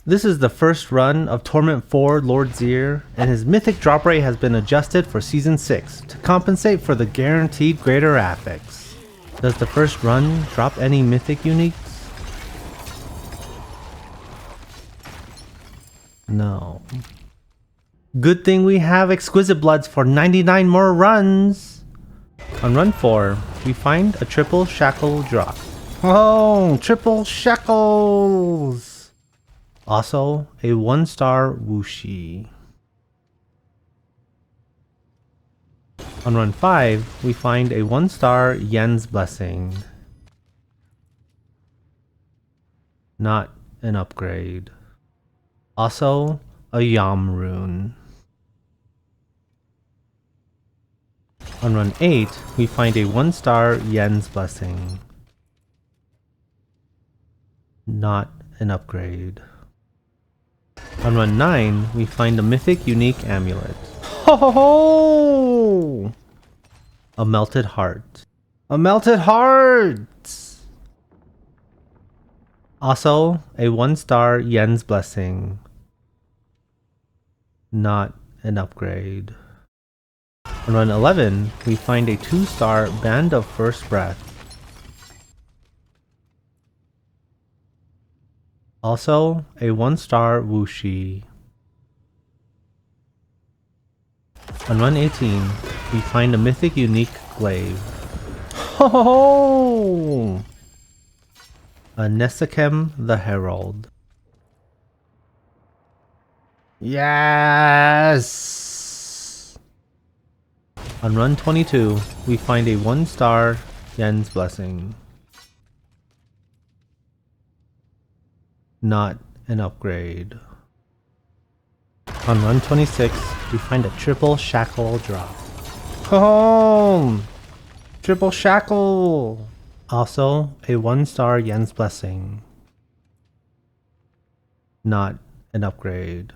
This is the first run of Torment 4 Lord Zirs, and his mythic drop rate has been adjusted for Season 6 to compensate for the guaranteed greater affix. Does the first run drop any mythic uniques? No. Good thing we have Exquisite Bloods for 99 more runs! On run 4, we find a triple shackle drop. Oh, triple shackles! Also, a 1-star Wuxi. On run 5, we find a 1-star Yen's Blessing. Not an upgrade. Also, a Yam rune. On run 8, we find a 1-star Yen's Blessing. Not an upgrade. On run 9, we find a mythic unique amulet. Ho ho ho! A melted heart. A melted heart! Also, a 1-star Yen's Blessing. Not an upgrade. On run 11, we find a 2-star Band of First Breath. Also, a 1-star Wuxi. On run 18, we find a mythic unique glaive. Ho ho ho! A Nesakem the Herald. Yes! On run 22, we find a 1-star Yen's Blessing. Not an upgrade. On run 26, we find a triple shackle drop. Home! Triple shackle! Also, a 1-star Yen's Blessing. Not an upgrade.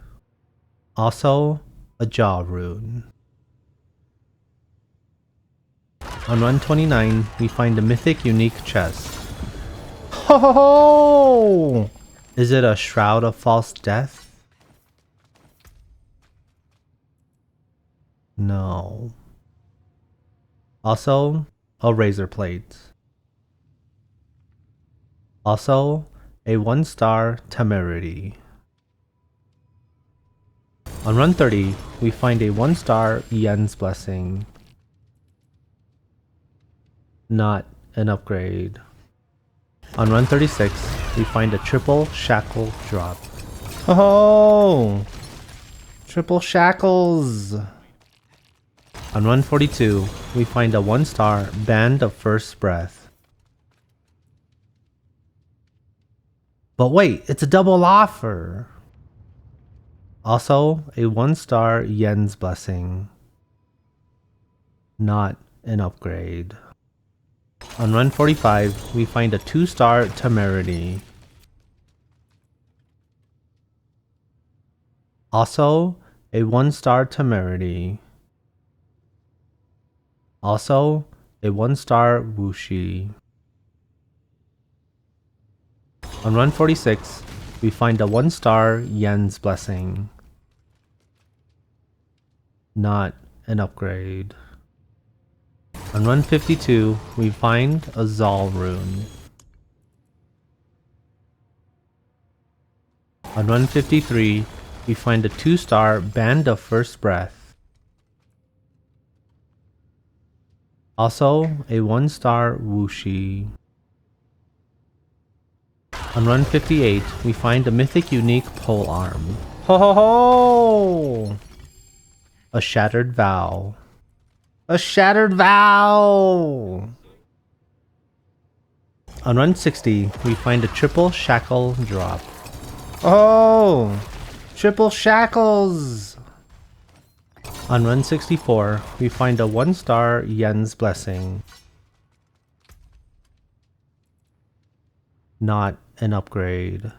Also, a jaw rune. On run 29, we find a mythic unique chest. Ho ho ho! Is it a Shroud of False Death? No. Also, a razor plate. Also, a 1-star Temerity. On run 30, we find a 1-star Yen's Blessing. Not an upgrade. On run 36, we find a triple shackle drop. Oh! Triple shackles! On run 42, we find a 1-star Band of First Breath. But wait, it's a double offer! Also, a 1-star Yen's Blessing. Not an upgrade. On run 45, we find a 2-star Temerity. Also, a 1-star Temerity. Also, a 1-star Wuxi. On run 46, we find a 1-star Yen's Blessing. Not an upgrade. On run 52, we find a Zal rune. On run 53, we find a 2-star Band of First Breath. Also, a 1-star Wuxi. On run 58, we find a mythic unique pole arm. Ho ho ho! A Shattered Vow. A Shattered Vow! On run 60, we find a triple shackle drop. Oh! Triple shackles! On run 64, we find a 1-star Yen's Blessing. Not an upgrade.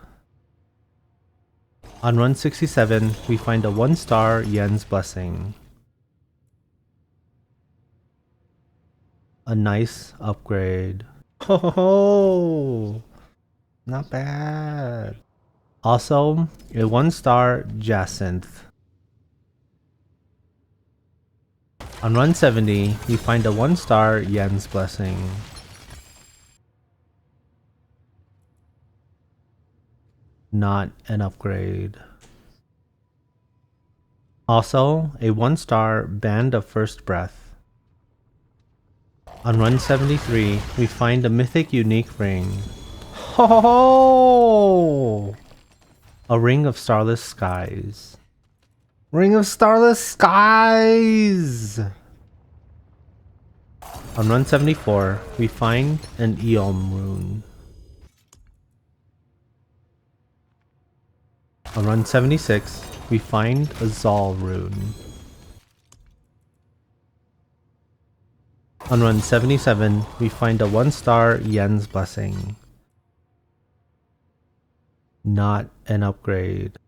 On run 67, we find a 1-star Yen's Blessing. A nice upgrade. Ho ho ho! Not bad. Also, a 1-star Jacinth. On run 70, we find a 1-star Yen's Blessing. Not an upgrade. Also, a 1-star Band of First Breath. On run 73, we find a Mythic Unique Ring. Ho ho ho! A Ring of Starless Skies. Ring of Starless Skies! On run 74, we find an Eom Rune. On run 76, we find a Zal Rune. On run 77, we find a 1-star Yen's Blessing. Not an upgrade.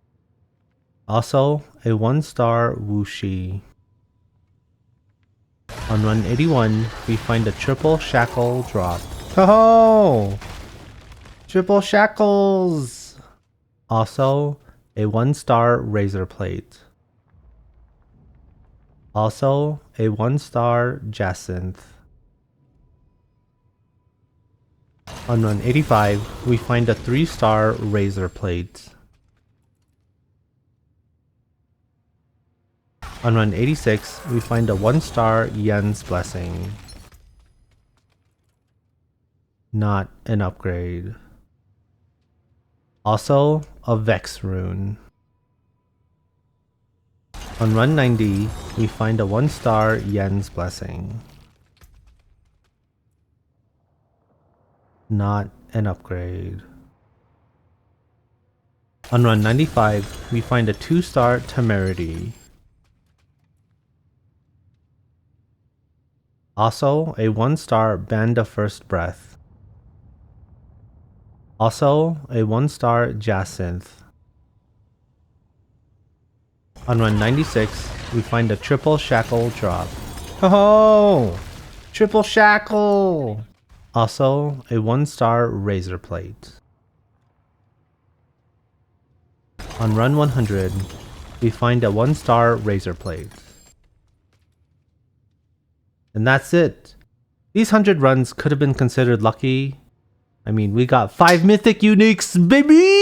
Also, a 1-star Wuxi. On run 81, we find a triple shackle drop. Oh! Triple shackles! Also, a 1-star razor plate. Also, a 1-star Jacinth. On run 85, we find a 3-star razor plate. On run 86, we find a 1-star Yen's Blessing. Not an upgrade. Also, a Vex Rune. On run 90, we find a 1-star Yen's Blessing. Not an upgrade. On run 95, we find a 2-star Temerity. Also, a 1-star Band of First Breath. Also, a 1-star Jacinth. On run 96, we find a triple shackle drop. Oh! Triple shackle! Also, a 1-star razor plate. On run 100, we find a 1-star razor plate. And that's it. These 100 runs could have been considered lucky. I mean, we got 5 mythic uniques, baby!